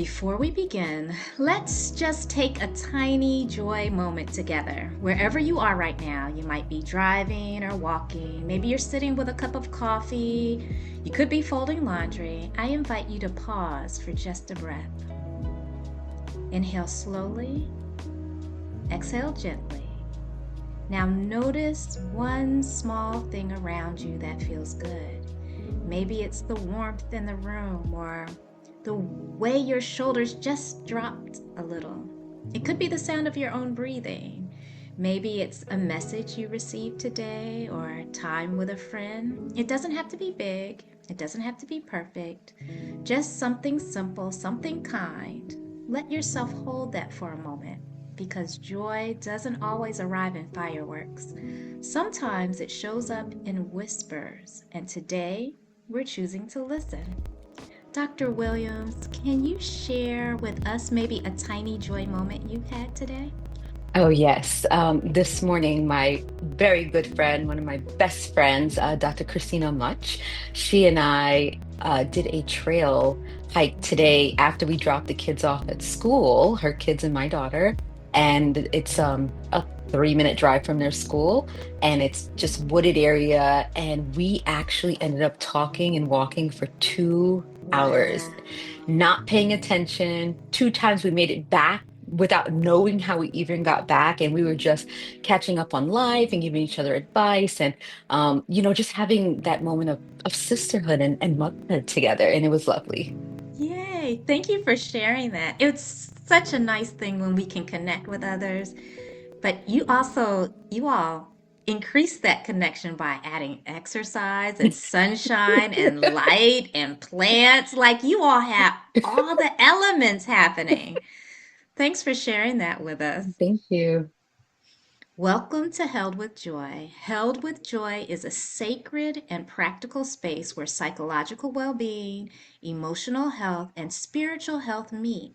Before we begin, let's just take a tiny joy moment together. Wherever you are right now, you might be driving or walking, maybe you're sitting with a cup of coffee, you could be folding laundry. I invite you to pause for just a breath. Inhale slowly, exhale gently. Now notice one small thing around you that feels good. Maybe it's the warmth in the room or the way your shoulders just dropped a little. It could be the sound of your own breathing. Maybe it's a message you received today or time with a friend. It doesn't have to be big, it doesn't have to be perfect. Just something simple, something kind. Let yourself hold that for a moment because joy doesn't always arrive in fireworks. Sometimes it shows up in whispers, and today we're choosing to listen. Dr. Williams, can you share with us maybe a tiny joy moment you've had today? Oh, yes. This morning, my very good friend, one of my best friends, Dr. Christina Much, she and I did a trail hike today after we dropped the kids off at school, her kids and my daughter. And it's a 3-minute drive from their school, and it's just wooded area. And we actually ended up talking and walking for 2 hours, Wow. not paying attention. Two times we made it back without knowing how we even got back, and we were just catching up on life and giving each other advice, and just having that moment of sisterhood and motherhood together, and it was lovely. Yay. Thank you for sharing that. It's such a nice thing when we can connect with others, but you all increase that connection by adding exercise and sunshine and light and plants. Like you all have all the elements happening. Thanks for sharing that with us. Thank you. Welcome to Held with Joy. Held with Joy is a sacred and practical space where psychological well being, emotional health, and spiritual health meet.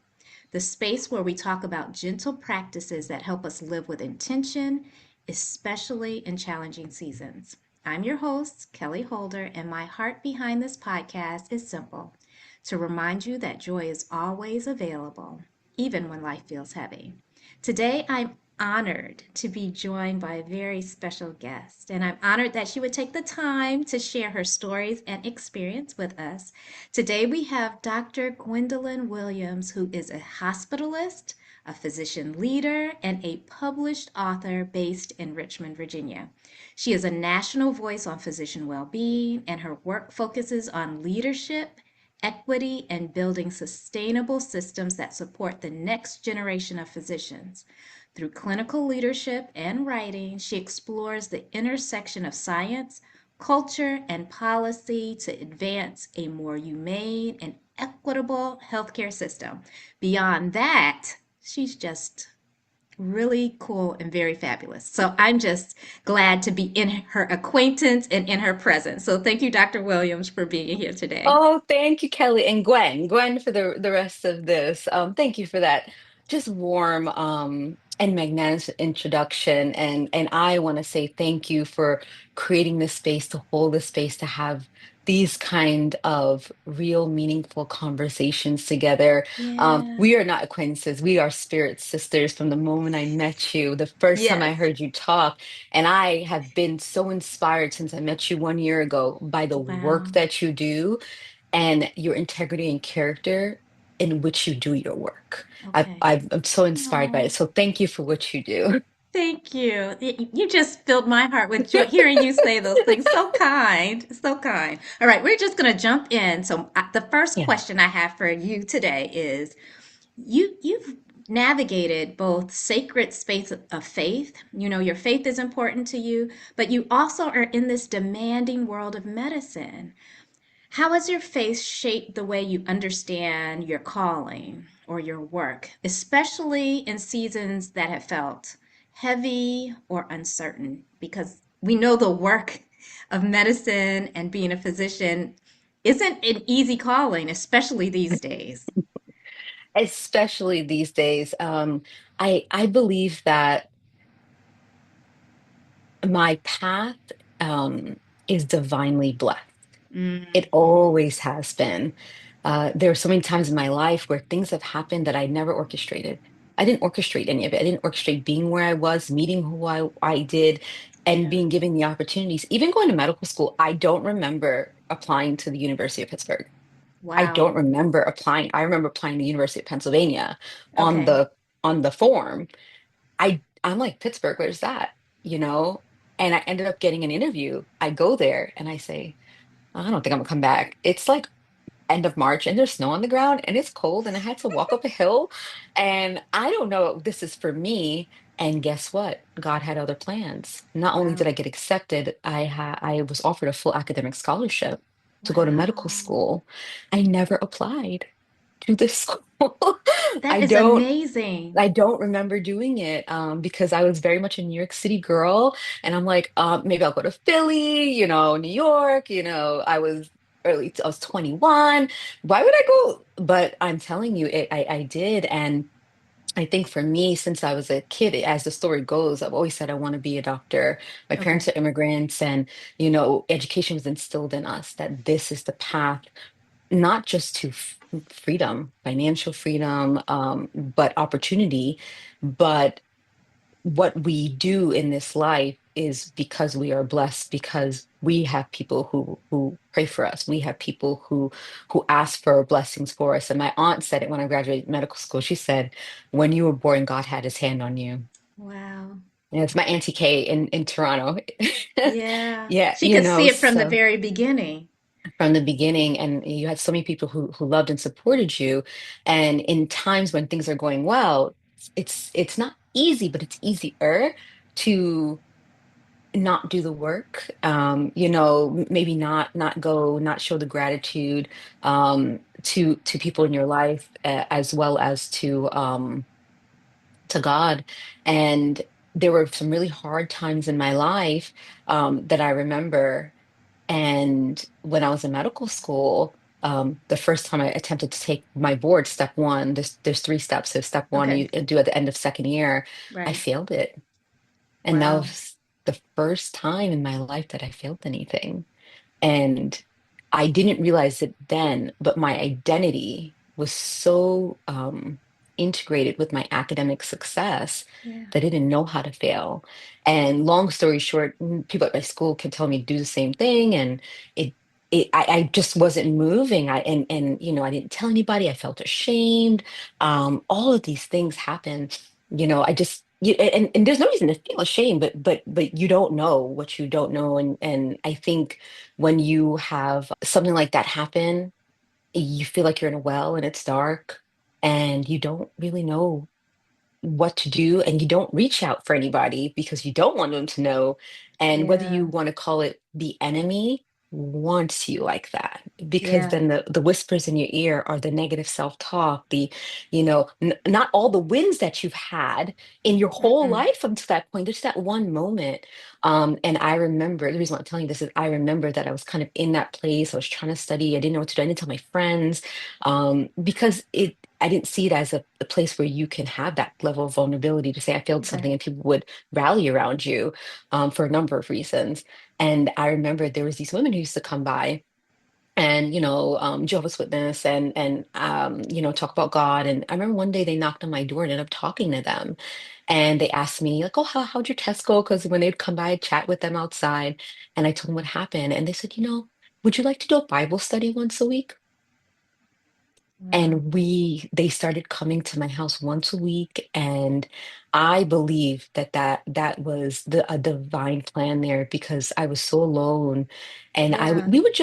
The space where we talk about gentle practices that help us live with intention, especially in challenging seasons. I'm your host, Kelly Holder, and my heart behind this podcast is simple to remind you that joy is always available, even when life feels heavy. Today, I'm honored to be joined by a very special guest, and I'm honored that she would take the time to share her stories and experience with us. Today, we have Dr. Gwendolyn Williams, who is a hospitalist, a physician leader, and a published author based in Richmond, Virginia. She is a national voice on physician well being, and her work focuses on leadership, equity, and building sustainable systems that support the next generation of physicians. Through clinical leadership and writing, she explores the intersection of science, culture, and policy to advance a more humane and equitable healthcare system. Beyond that, she's just really cool and very fabulous. So I'm just glad to be in her acquaintance and in her presence. So thank you, Dr. Williams, for being here today. Oh, thank you, Kelly, and Gwen for the rest of this. Thank you for that just warm and magnificent introduction. And I want to say thank you for creating this space to hold this space to have these kind of real meaningful conversations together. Yeah. We are not acquaintances. We are spirit sisters from the moment I met you, the first time I Yes. heard you talk. And I have been so inspired since I met you 1 year ago by the work Wow. that you do and your integrity and character in which you do your work. Okay. I'm so inspired by it. Oh, So thank you for what you do. thank you. You just filled my heart with joy hearing you say those things. So kind. So kind. All right, we're just going to jump in. So, the first Yeah. question I have for you today is you've navigated both sacred space of faith. You know, your faith is important to you, but you also are in this demanding world of medicine. How has your faith shaped the way you understand your calling or your work, especially in seasons that have felt heavy or uncertain? Because we know the work of medicine and being a physician isn't an easy calling, especially these days. Especially these days. I believe that my path is divinely blessed. It Mm, always has been. There are so many times in my life where things have happened that I never orchestrated. I didn't orchestrate any of it. I didn't orchestrate being where I was, meeting who I did, and Yeah. being given the opportunities. Even going to medical school, I don't remember applying to the University of Pittsburgh. I Wow. don't remember applying. I remember applying to the University of Pennsylvania on Okay. the form. I'm like, Pittsburgh, where's that? You know? And I ended up getting an interview. I go there and I say, I don't think I'm gonna come back. It's like end of March and there's snow on the ground and it's cold and I had to walk up a hill and I don't know if this is for me. And guess what? God had other plans. Not only Wow. did I get accepted, I was offered a full academic scholarship to go to medical Wow. school. I never applied to this school. That I is don't amazing. I don't remember doing it because I was very much a New York City girl. And I'm like, maybe I'll go to Philly, New York, I was 21. Why would I go? But I'm telling you, I did. And I think for me, since I was a kid, as the story goes, I've always said I want to be a doctor. My Okay. parents are immigrants, and, education was instilled in us that this is the path not just to freedom, financial freedom, but opportunity. But what we do in this life is because we are blessed, because we have people who pray for us. We have people who ask for blessings for us. And my aunt said it when I graduated medical school. She said, "When you were born, God had His hand on you." Wow. And it's my Auntie Kay in Toronto. Yeah. Yeah, She could see it from the so very beginning. from the beginning, and you had so many people who loved and supported you, and in times when things are going well, it's not easy, but it's easier to not do the work, maybe not go, not show the gratitude to people in your life, as well as to God. And there were some really hard times in my life that I remember. And when I was in medical school, the first time I attempted to take my board, step one, there's three steps. So step one Okay. you do at the end of second year. I Right. failed it. And that Wow. was the first time in my life that I failed anything. And I didn't realize it then, but my identity was so integrated with my academic success Yeah. that I didn't know how to fail. And long story short, people at my school can tell me to do the same thing, and it. I just wasn't moving. And I didn't tell anybody. I felt ashamed. All of these things happened. I just and there's no reason to feel ashamed, but you don't know what you don't know, and I think when you have something like that happen, you feel like you're in a well and it's dark and you don't really know what to do, and you don't reach out for anybody because you don't want them to know. And whether Yeah. you want to call it the enemy wants you like that, because Yeah. then the whispers in your ear are the negative self-talk, not all the wins that you've had in your whole Mm-mm. life up to that point. There's that one moment. And I remember, the reason why I'm telling you this is I remember that I was kind of in that place. I was trying to study. I didn't know what to do. I didn't tell my friends, because I didn't see it as a place where you can have that level of vulnerability to say I failed Okay. something and people would rally around you, for a number of reasons. And I remember there was these women who used to come by and, Jehovah's Witness and talk about God. And I remember one day they knocked on my door and ended up talking to them. And they asked me, like, "Oh, how'd your test go?" Because when they'd come by, I'd chat with them outside. And I told them what happened. And they said, "Would you like to do a Bible study once a week?" Wow. And they started coming to my house once a week, and I believe that was a divine plan there, because I was so alone, and Yeah. we would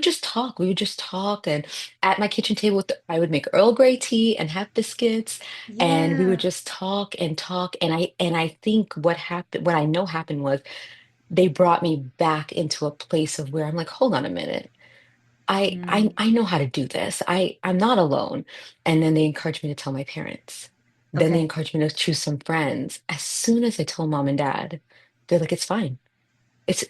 just talk, and at my kitchen table I would make Earl Grey tea and have biscuits, and we would Yeah. just talk and talk, and I think what I know happened was they brought me back into a place of where I'm like, hold on a minute. Mm. I know how to do this. I'm not alone. And then they encouraged me to tell my parents. Then they Okay. encouraged me to choose some friends. As soon as I told mom and dad, they're like, "It's fine.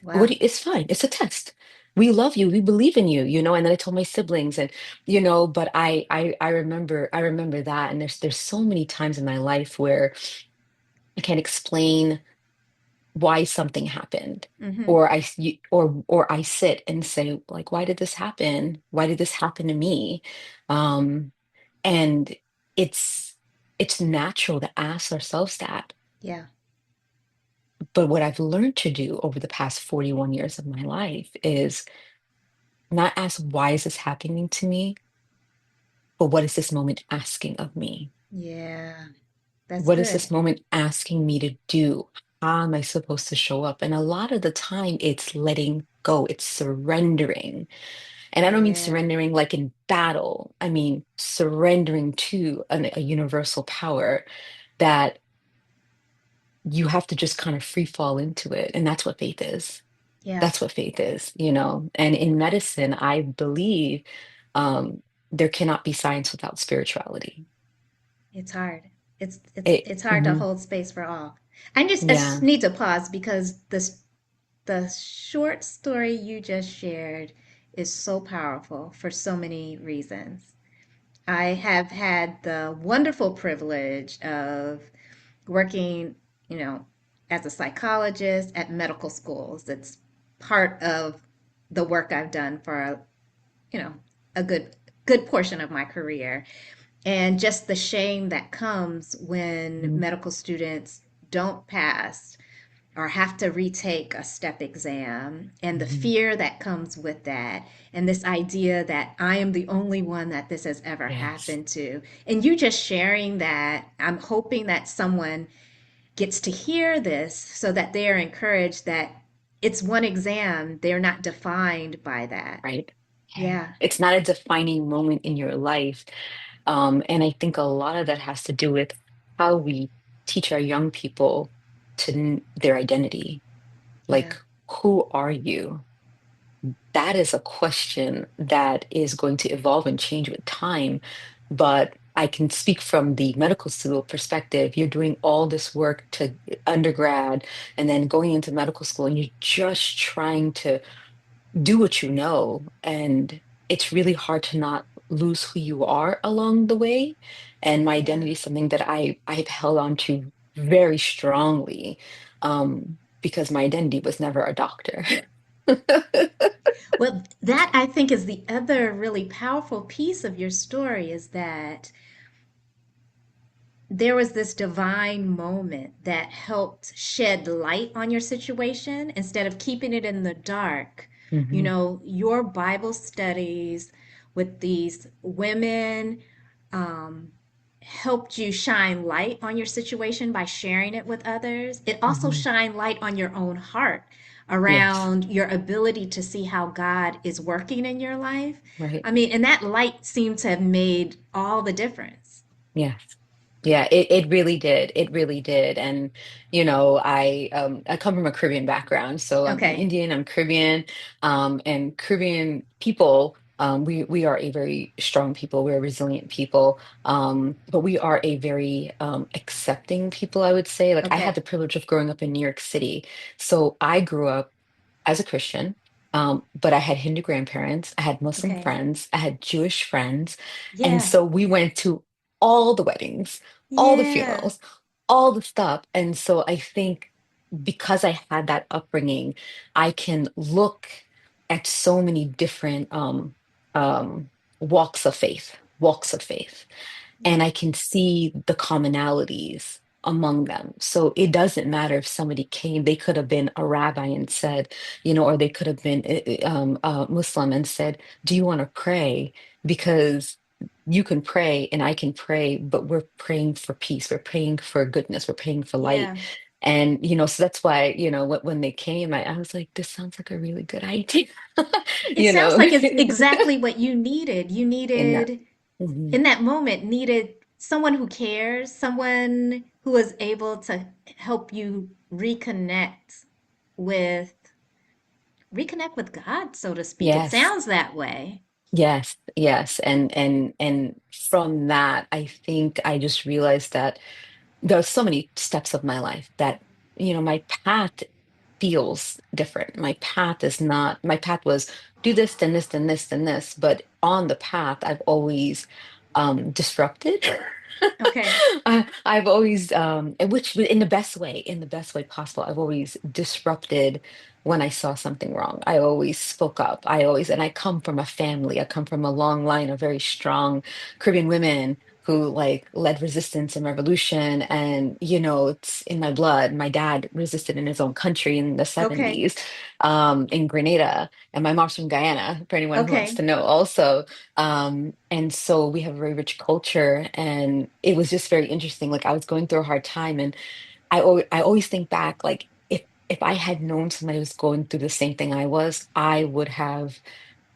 Wow. It's fine. It's a test. We love you. We believe in you." And then I told my siblings, and but I remember that. And there's so many times in my life where I can't explain why something happened. Mm-hmm. Or I sit and say, like, why did this happen? Why did this happen to me? Um, and it's it's natural to ask ourselves that. Yeah. But what I've learned to do over the past 41 years of my life is not ask, why is this happening to me? But what is this moment asking of me? Yeah. That's What is good. this moment asking me to do? How am I supposed to show up? And a lot of the time, it's letting go, it's surrendering. And I don't mean Yeah. surrendering like in battle, I mean surrendering to a universal power that you have to just kind of free fall into it. And that's what faith is. Yeah. That's what faith is, you know. And in medicine, I believe um, there cannot be science without spirituality. It's hard. It's hard to Mhm. hold space for all. I just Yeah. need to pause because the short story you just shared is so powerful for so many reasons. I have had the wonderful privilege of working, you know, as a psychologist at medical schools. It's part of the work I've done for, you know, a good portion of my career. And just the shame that comes when Mhm. medical students don't pass or have to retake a step exam, and the Mhm. fear that comes with that, and this idea that I am the only one that this has ever Yes. happened to. And you just sharing that, I'm hoping that someone gets to hear this so that they are encouraged that it's one exam, they're not defined by that. Right. Yeah. Yeah, It's not a defining moment in your life. And I think a lot of that has to do with how we teach our young people to their identity. yeah, Like, who are you? That is a question that is going to evolve and change with time. But I can speak from the medical school perspective. You're doing all this work to undergrad and then going into medical school, and you're just trying to do what you know. And it's really hard to not lose who you are along the way. And my yeah. identity is something that I've held on to very strongly, because my identity was never a doctor. Well, that I think is the other really powerful piece of your story is that there was this divine moment that helped shed light on your situation instead of keeping it in the dark. You Mhm. know, your Bible studies with these women um, helped you shine light on your situation by sharing it with others. It also Mhm. shined light on your own heart Yes, around your ability to see how God is working in your life. right. I mean, and that light seemed to have made all the difference. Yes. Yeah, it really did. It really did. And I come from a Caribbean background. So I'm Okay. Indian, I'm Caribbean, and Caribbean people, we are a very strong people. We're a resilient people. But we are a very accepting people, I would say. Like, I had Okay. the privilege of growing up in New York City. So I grew up as a Christian, but I had Hindu grandparents, I had Muslim Okay. friends, I had Jewish friends. And Yeah. so we went to all the weddings, all the Yeah. funerals, all the stuff. And so I think because I had that upbringing, I can look at so many different walks of faith, and Yeah. I can see the commonalities among them. So it doesn't matter if somebody came, they could have been a rabbi and said, or they could have been Muslim and said, "Do you want to pray?" Because you can pray and I can pray, but we're praying for peace, we're praying for goodness, we're praying for light. Yeah. And so that's why, when they came, I was like, this sounds like a really good idea. It you sounds know, like it's exactly what you needed. You in that. needed, Mhm. in that moment, needed someone who cares, someone who is able to help you with reconnect with God, so to speak. It Yes. sounds that way. Yes, yes. And from that, I think I just realized that there are so many steps of my life that, my path feels different. My path was do this, then this, then this, then this. But on the path, I've always disrupted. Okay. I've always, which in the best way, in the best way possible, I've always disrupted when I saw something wrong. I always spoke up. And I come from a family. I come from a long line of very strong Caribbean women who like led resistance and revolution. And, it's in my blood. My dad resisted in his own country in the Okay. 70s, in Grenada. And my mom's from Guyana, for anyone who wants to Okay. know also. And so we have a very rich culture, and it was just very interesting. Like I was going through a hard time, and I always think back, like if I had known somebody was going through the same thing I was, I would have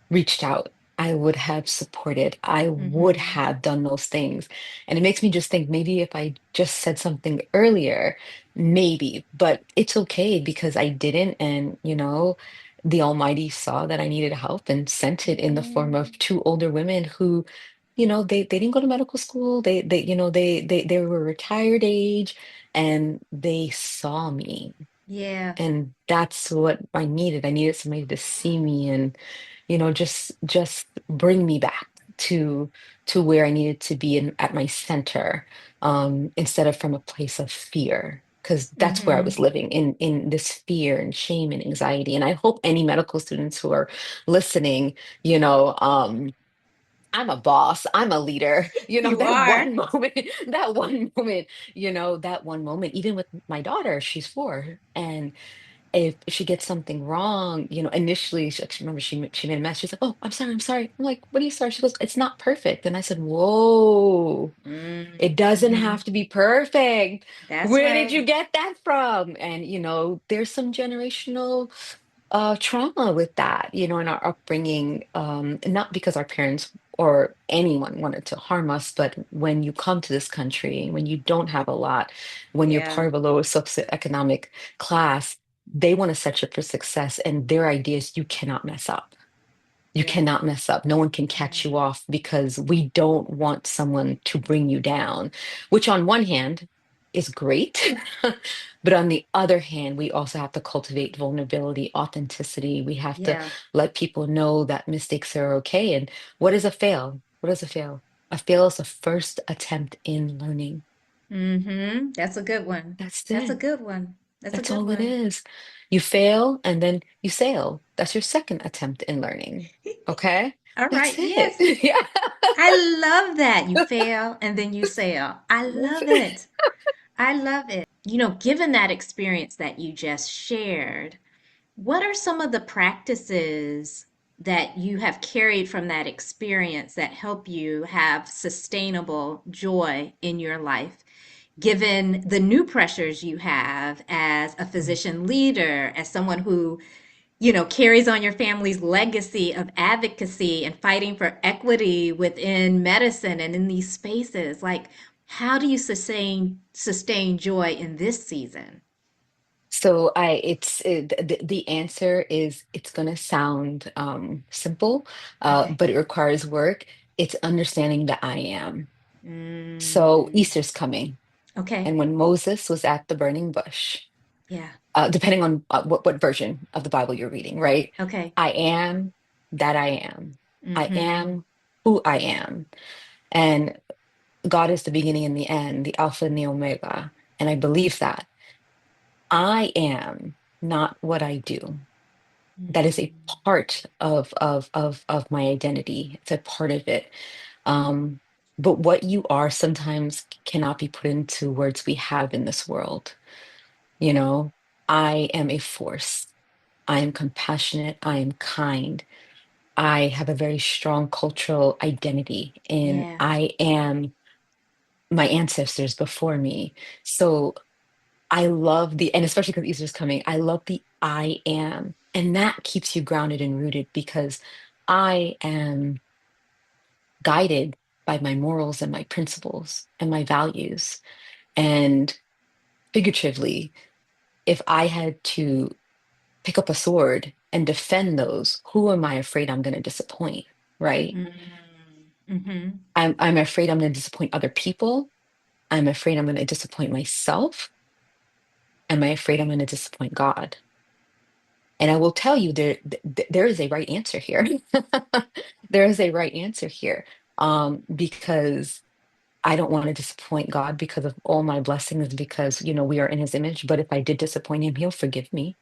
reached out. I would have supported. I would Mm-hmm. have done those things. And it makes me just think maybe if I just said something earlier, maybe, but it's okay because I didn't. And, the Almighty saw that I needed help and sent it in the form Yeah. of two older women who, they didn't go to medical school. They were retired age and they saw me. Yeah. And that's what I needed. I needed somebody to see me and, just bring me back to where I needed to be at my center, instead of from a place of fear. Because that's where I Mm-hmm. was living in this fear and shame and anxiety. And I hope any medical students who are listening, I'm a boss, I'm a leader. You That are. one moment, that one moment, even with my daughter, she's 4. And if she gets something wrong, initially, remember she made a mess. She's like, "Oh, I'm sorry, I'm sorry." I'm like, "What are you sorry?" She goes, "It's not perfect." And I said, "Whoa, it doesn't Mm-hmm. have to be perfect. That's Where did right. you get that from?" And there's some generational trauma with that, in our upbringing, not because our parents or anyone wanted to harm us, but when you come to this country, when you don't have a lot, when you're Yeah. part of a lower socioeconomic class, they want to set you up for success, and their idea is you cannot mess up. You Yeah. cannot mess up. No one can catch Yeah. you off because we don't want someone to bring you down, which on one hand is great. But on the other hand, we also have to cultivate vulnerability, authenticity. We have to Yeah. let people know that mistakes are okay. And what is a fail? What is a fail? A fail is a first attempt in learning. Mm-hmm. That's a good one. That's That's a it. good one. That's a That's good all it one. is. You fail and then you sail. That's your second attempt in learning. Okay? All That's right. it. Yes. Yeah. I love that. You fail and then you sail. I love it. I love it. Given that experience that you just shared, what are some of the practices that you have carried from that experience that help you have sustainable joy in your life, given the new pressures you have as a physician leader, as someone who carries on your family's legacy of advocacy and fighting for equity within medicine and in these spaces? Like, how do you sustain joy in this season? So the answer is it's going to sound simple, Okay. but it requires work. It's understanding the I am. So Mm, Easter's coming. okay. And when Moses was at the burning bush, Yeah. depending on what version of the Bible you're reading, right? Okay. I am that I am. I Mm-hmm. am who I am. And God is the beginning and the end, the Alpha and the Omega. And I believe that. I am not what I do. That is a Mm, part of my identity. It's a part of it. Um, but what you are sometimes cannot be put into words we have in this world. You know, I am a force. I am compassionate. I am kind. I have a very strong cultural identity, and yeah. I am my ancestors before me. So I love and especially because Easter's coming, I love the I am. And that keeps you grounded and rooted because I am guided by my morals and my principles and my values. And figuratively, if I had to pick up a sword and defend those, who am I afraid I'm going to disappoint? Right? Mm, mm-hmm. I'm afraid I'm going to disappoint other people. I'm afraid I'm going to disappoint myself. Am I afraid I'm going to disappoint God? And I will tell you there is a right answer here. There is a right answer here. Because I don't want to disappoint God because of all my blessings, because, we are in his image. But if I did disappoint him, he'll forgive me.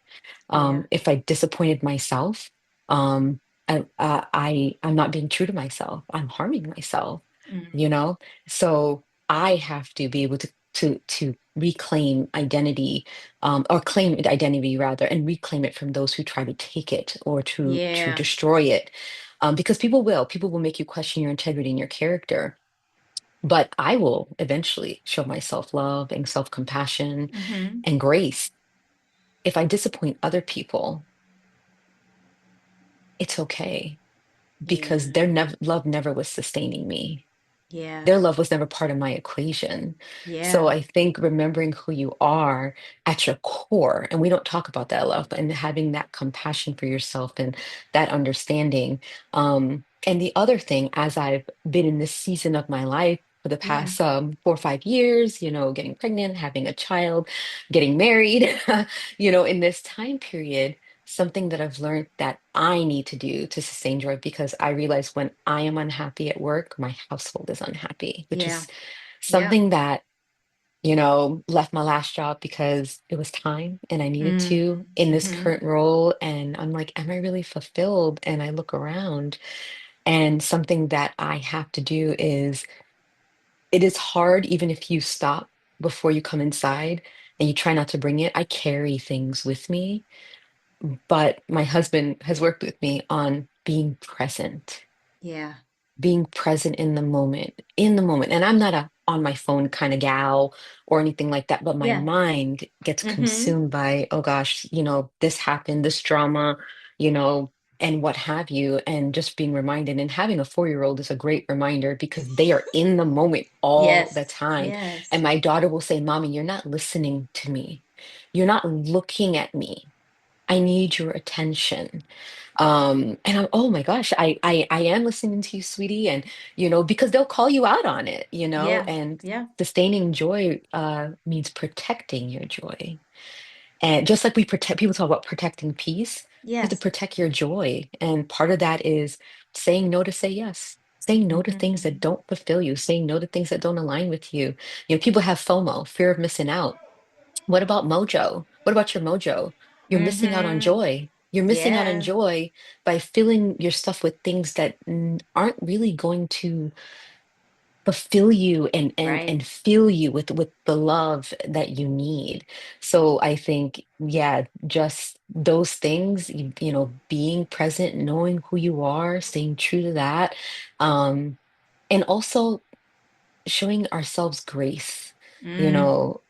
Yeah. If I disappointed myself, um, I'm not being true to myself. I'm harming myself, Mm. you know? So I have to be able to reclaim identity, or claim identity rather, and reclaim it from those who try to take it or to Yeah. destroy it. Because people will make you question your integrity and your character. But I will eventually show myself love and self-compassion Mm-hmm. and grace. If I disappoint other people, it's okay, Yeah. because their love never was sustaining me. Yeah. Their love was never part of my equation. So Yeah. I think remembering who you are at your core, and we don't talk about that enough, and having that compassion for yourself and that understanding. And the other thing, as I've been in this season of my life for the Yeah. past 4 or 5 years, getting pregnant, having a child, getting married, in this time period, something that I've learned that I need to do to sustain joy, because I realize when I am unhappy at work, my household is unhappy, which Yeah. is Yeah. something that, left my last job because it was time and I needed Mm. to in this Mm-hmm. current role. And I'm like, am I really fulfilled? And I look around, and something that I have to do is, it is hard even if you stop before you come inside and you try not to bring it. I carry things with me, but my husband has worked with me on Yeah. being present in the moment. And I'm not a on my phone kind of gal or anything like that, but my Yeah. mind gets Mm-hmm. consumed by, oh gosh, this happened, this drama, you know, and what have you. And just being reminded, and having a 4-year-old is a great reminder, because they are in the moment all the Yes. time. And Yes. my daughter will say, Mommy, you're not listening to me. You're not looking at me. I need your attention. And I'm, oh my gosh, I am listening to you, sweetie. And, because they'll call you out on it, Yeah. and Yeah. sustaining joy means protecting your joy. And just like we protect, people talk about protecting peace, you have to Yes. protect your joy. And part of that is saying no to say yes, saying no to things that Mm-hmm. don't fulfill you, saying no to things that don't align with you. People have FOMO, fear of missing out. What about mojo? What about your mojo? You're missing out on Mm-hmm. joy. You're missing out on Yeah. joy by filling your stuff with things that aren't really going to fulfill you and Right. fill you with the love that you need. So I think, yeah, just those things, being present, knowing who you are, staying true to that, um, and also showing ourselves grace. You Mm. know,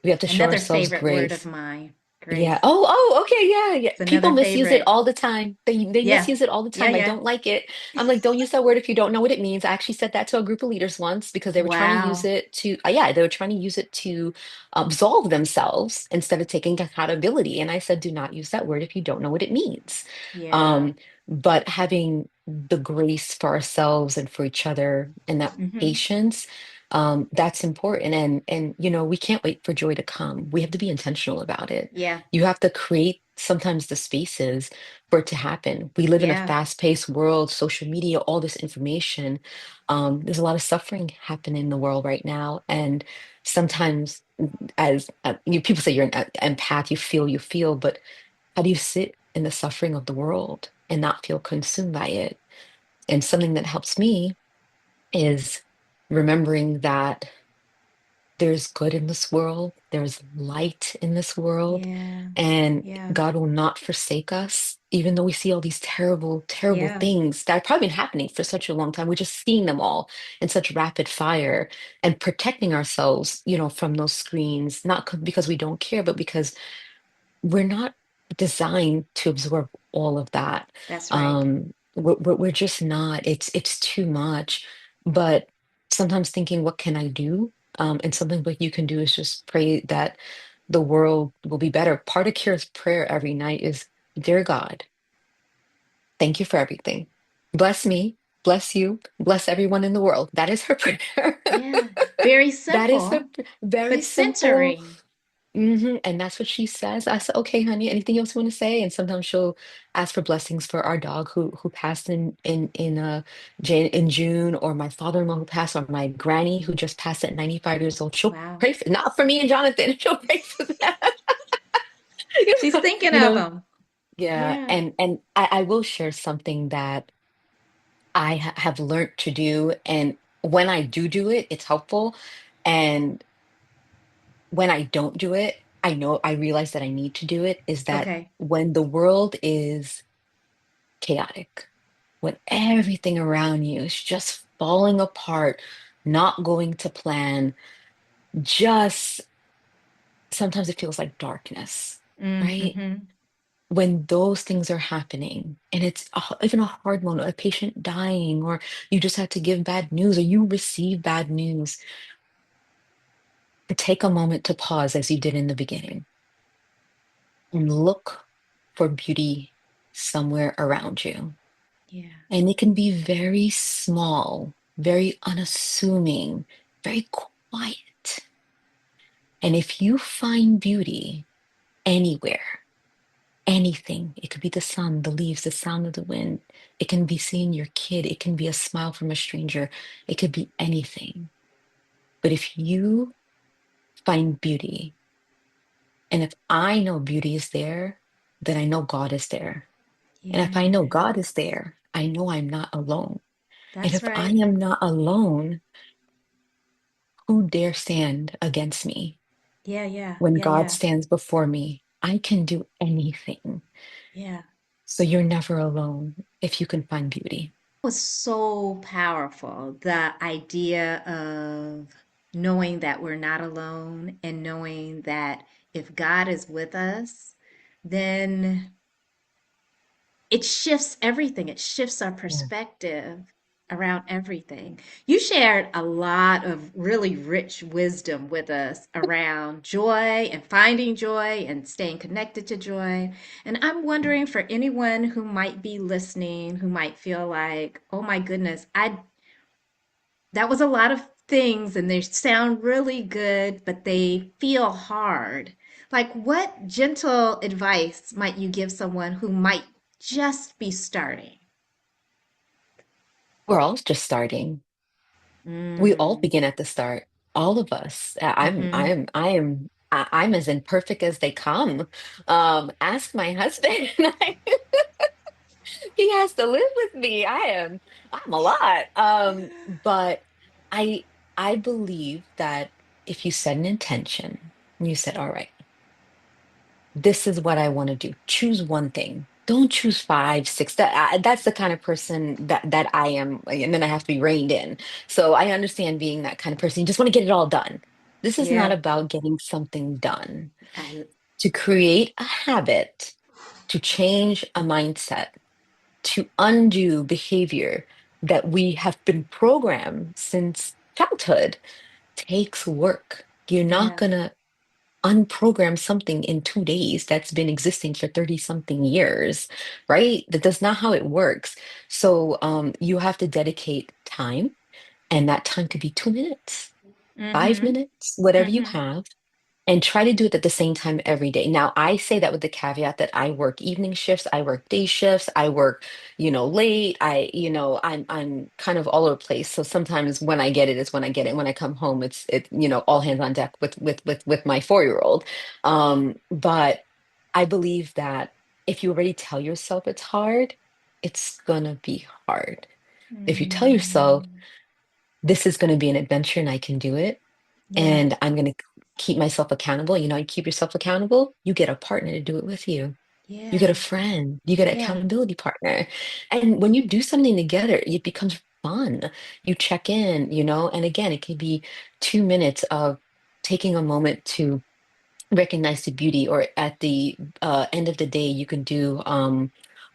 we have to show Another ourselves favorite word of grace. mine, Yeah. grace. Oh, okay. Yeah, yeah. It's People another misuse it favorite. all the time. They Yeah. misuse it all the Yeah. time. I Yeah. don't like it. I'm like, don't use that word if you don't know what it means. I actually said that to a group of leaders once, because they were trying to use Wow. it to, yeah, they were trying to use it to absolve themselves instead of taking accountability. And I said, do not use that word if you don't know what it means. Yeah. Um, but having the grace for ourselves and for each other, and that Mm-hmm. patience, that's important. And we can't wait for joy to come. We have to be intentional about it. Yeah. You have to create sometimes the spaces for it to happen. We live in a Yeah. fast-paced world, social media, all this information. There's a lot of suffering happening in the world right now. And sometimes, as people say, you're an empath, you feel, but how do you sit in the suffering of the world and not feel consumed by it? And something that helps me is remembering that there's good in this world, there's light in this world, Yeah. and Yeah. God will not forsake us, even though we see all these terrible, terrible Yeah. things that have probably been happening for such a long time. We're just seeing them all in such rapid fire, and protecting ourselves, from those screens, not because we don't care, but because we're not designed to absorb all of that. That's right. We're just not. It's too much. But sometimes thinking, what can I do? And something what you can do is just pray that the world will be better. Part of Kira's prayer every night is, Dear God, thank you for everything. Bless me, bless you, bless everyone in the world. That is her prayer. Yeah. Very That is her simple, very but simple, centering. And that's what she says. I said, okay, honey, anything else you want to say? And sometimes she'll ask for blessings for our dog who passed in June, or my father-in-law who passed, or my granny who just passed at 95 years old. She'll Wow. pray for, not for me and Jonathan. She'll pray for that. She's thinking You of know, them. yeah. Yeah. And I will share something that have learned to do, and when I do it, it's helpful. And when I don't do it, I realize that I need to do it, is that Okay. when the world is chaotic, when everything around you is just falling apart, not going to plan, just sometimes it feels like darkness, right? Mm-hmm. When those things are happening, and it's even a hard one, a patient dying, or you just had to give bad news, or you receive bad news, to take a moment to pause as you did in the beginning and look for beauty somewhere around you. Yeah. And it can be very small, very unassuming, very quiet. And if you find beauty anywhere, anything, it could be the sun, the leaves, the sound of the wind, it can be seeing your kid, it can be a smile from a stranger, it could be anything. But if you find beauty, and if I know beauty is there, then I know God is there. And if I know Yeah. God is there, I know I'm not alone. And That's if I right. am not alone, who dare stand against me? Yeah, yeah, When yeah, God yeah, stands before me, I can do anything. yeah. So you're never alone if you can find beauty. Was so powerful. The idea of knowing that we're not alone and knowing that if God is with us, then it shifts everything. It shifts our Yeah. perspective around everything. You shared a lot of really rich wisdom with us around joy and finding joy and staying connected to joy. And I'm wondering for anyone who might be listening, who might feel like, oh my goodness, I that was a lot of things and they sound really good, but they feel hard. Like, what gentle advice might you give someone who might just be starting? We're all just starting. We all Mm. begin at the start. All of us. Mm-hmm. I'm as imperfect as they come. Ask my husband. He has to live with me. I'm a lot. But I I believe that if you set an intention, and you said, all right, this is what I want to do. Choose one thing. Don't choose five, six. That's the kind of person that I am, and then I have to be reined in. So I understand being that kind of person. You just want to get it all done. This is not Yeah. about getting something done. I, To create a habit, to change a mindset, to undo behavior that we have been programmed since childhood takes work. You're not yeah. going to unprogram something in 2 days that's been existing for 30 something years, right? That's not how it works. So you have to dedicate time, and that time could be 2 minutes, five Mm-hmm. minutes, whatever you Mm-hmm. have, and try to do it at the same time every day. Now, I say that with the caveat that I work evening shifts, I work day shifts, I work, late. I'm kind of all over the place. So sometimes when I get it is when I get it. When I come home, all hands on deck with my 4 year old. But I believe that if you already tell yourself it's hard, it's gonna be hard. If you tell yourself Mm. this is gonna be an adventure and I can do it, Yeah. and I'm going to keep myself accountable. You keep yourself accountable, you get a partner to do it with you. You get a Yeah. friend, you get an Yeah. accountability partner. And when you do something together, it becomes fun. You check in, and again, it can be 2 minutes of taking a moment to recognize the beauty, or at the end of the day you can do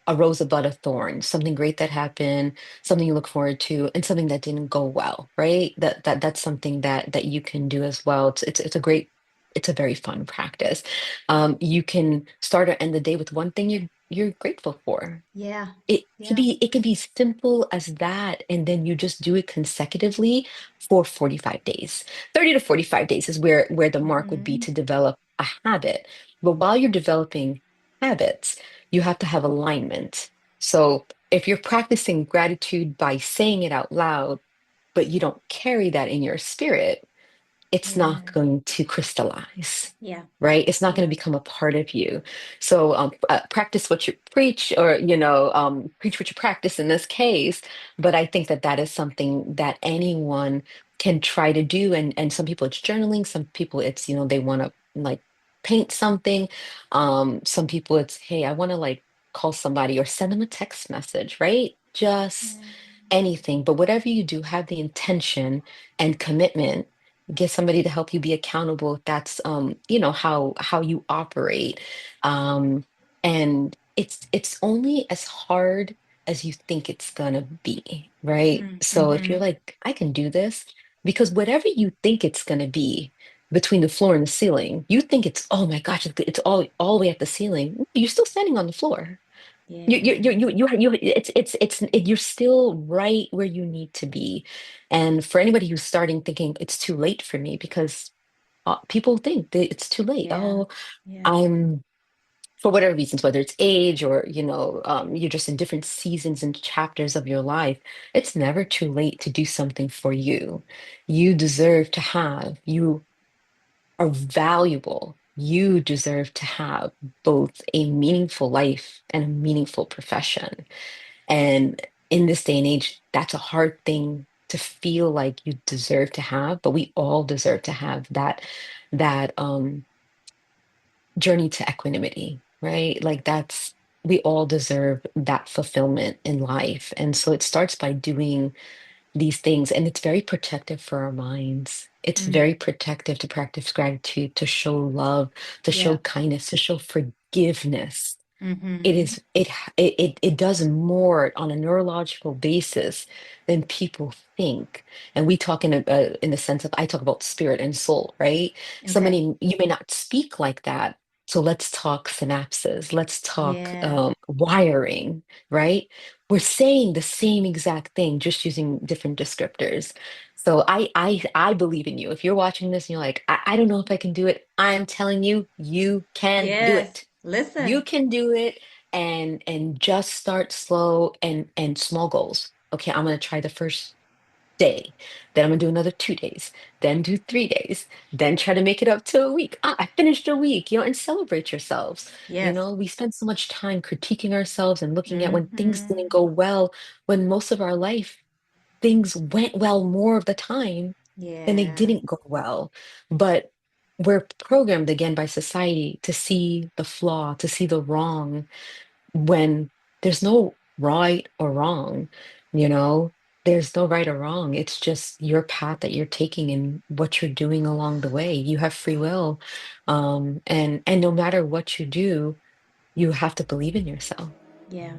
a rose, a bud of thorns, something great that happened, something you look forward to, and something that didn't go well, right? That's something that you can do as well. It's a very fun practice. You can start or end the day with one thing you're grateful for. Yeah. it could Yeah. be it could be simple as that, and then you just do it consecutively for 45 days. 30 to 45 days is where the mark would be Mm-hmm. to develop a habit. But while you're developing habits, you have to have alignment. So if you're practicing gratitude by saying it out loud, but you don't carry that in your spirit, it's not Yeah. going to crystallize, Yeah. right? It's not going to Yeah. become a part of you. So practice what you preach, or preach what you practice in this case. But I think that that is something that anyone can try to do. And some people it's journaling, some people it's they want to like paint something. Some people it's, hey, I want to like call somebody or send them a text message, right? Just Yeah. anything. But whatever you do, have the intention and commitment. Get somebody to help you be accountable if that's how you operate. um and it's only as hard as you think it's gonna be, right? So if you're Mm-hmm. like, I can do this, because whatever you think it's gonna be between the floor and the ceiling, you think it's, oh my gosh, it's all the way at the ceiling, you're still standing on the floor. Yeah. You're still right where you need to be. And for anybody who's starting thinking it's too late for me, because people think that it's too late. Yeah. Oh, Yeah. I'm for whatever reasons, whether it's age or you're just in different seasons and chapters of your life. It's never too late to do something for you. You deserve to have. You are valuable. You deserve to have both a meaningful life and a meaningful profession. And in this day and age, that's a hard thing to feel like you deserve to have, but we all deserve to have that journey to equanimity, right? Like that's we all deserve that fulfillment in life. And so it starts by doing these things, and it's very protective for our minds. It's Mm. very protective to practice gratitude, to show love, to show Yeah. kindness, to show forgiveness. It Mm-hmm. is it does more on a neurological basis than people think. And we talk in the sense of, I talk about spirit and soul, right? Okay. Somebody, you may not speak like that. So let's talk synapses. Let's talk Yeah. wiring, right? We're saying the same exact thing, just using different descriptors. So I believe in you. If you're watching this and you're like, I don't know if I can do it, I'm telling you, you can do Yes. it. You Listen. can do it. And just start slow and small goals. Okay, I'm going to try the first day, then I'm going to do another 2 days, then do 3 days, then try to make it up to a week. I finished a week, and celebrate yourselves. Yes. We spend so much time critiquing ourselves and looking at when things didn't Mm-hmm. go well, when most of our life things went well more of the time than they Yeah. didn't go well. But we're programmed again by society to see the flaw, to see the wrong, when there's no right or wrong, you know, there's no right or wrong. It's just your path that you're taking and what you're doing along the way. You have free will. And no matter what you do, you have to believe in yourself. Yeah.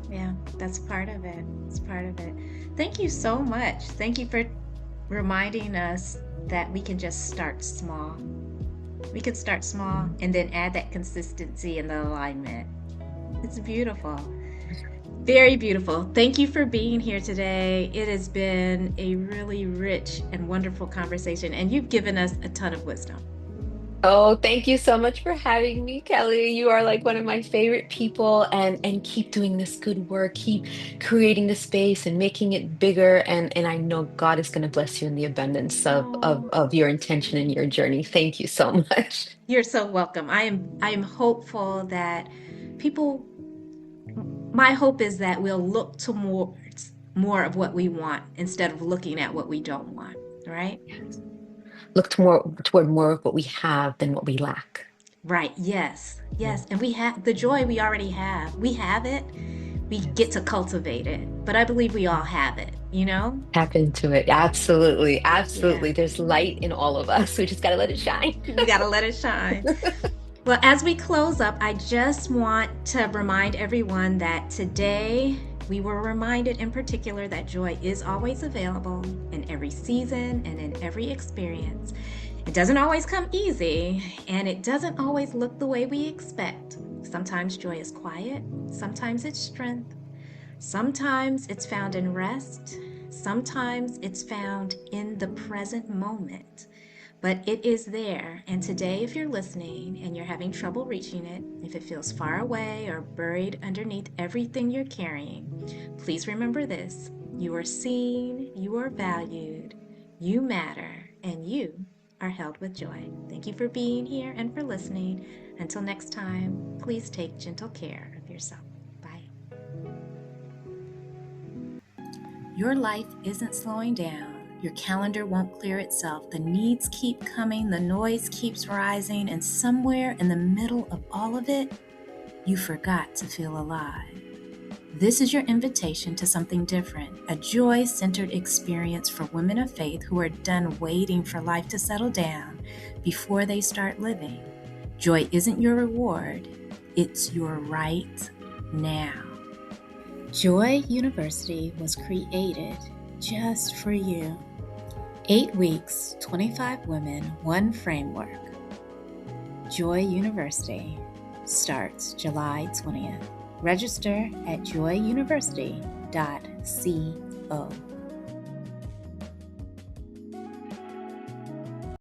Yeah. That's part of it. It's part of it. Thank you so much. Thank you for reminding us that we can just start small. We can start small and then add that consistency and the alignment. It's beautiful. Very beautiful. Thank you for being here today. It has been a really rich and wonderful conversation, and you've given us a ton of wisdom. Oh, thank you so much for having me, Kelly. You are like one of my favorite people, and keep doing this good work. Keep creating the space and making it bigger, and I know God is going to bless you in the abundance of of Oh, of your intention and your journey. Thank you so much. you're so welcome. I am hopeful that people my hope is that we'll look towards more of what we want instead of looking at what we don't want, right? Look toward more of what we have than what we lack. Right. Yes. Yeah. Yes. And we have the joy we already have. We have it. We get Yes. to cultivate it. But I believe we all have it, you know? Tap into it. Absolutely. Yeah. Absolutely. There's light in all of us. We just got to let it shine. We got to let it shine. Well, as we close up, I just want to remind everyone that today we were reminded in particular that joy is always available in every season and in every experience. It doesn't always come easy, and it doesn't always look the way we expect. Sometimes joy is quiet, sometimes it's strength, sometimes it's found in rest, sometimes it's found in the present moment. But it is there. And today, if you're listening and you're having trouble reaching it, if it feels far away or buried underneath everything you're carrying, please remember this. You are seen, you are valued, you matter, and you are held with joy. Thank you for being here and for listening. Until next time, please take gentle care of yourself. Bye. Your life isn't slowing down. Your calendar won't clear itself. The needs keep coming, the noise keeps rising, and somewhere in the middle of all of it, you forgot to feel alive. This is your invitation to something different, a joy-centered experience for women of faith who are done waiting for life to settle down before they start living. Joy isn't your reward, it's your right now. Joy University was created just for you. 8 weeks, 25 women, 1 framework. Joy University starts July 20th. Register at joyuniversity.co.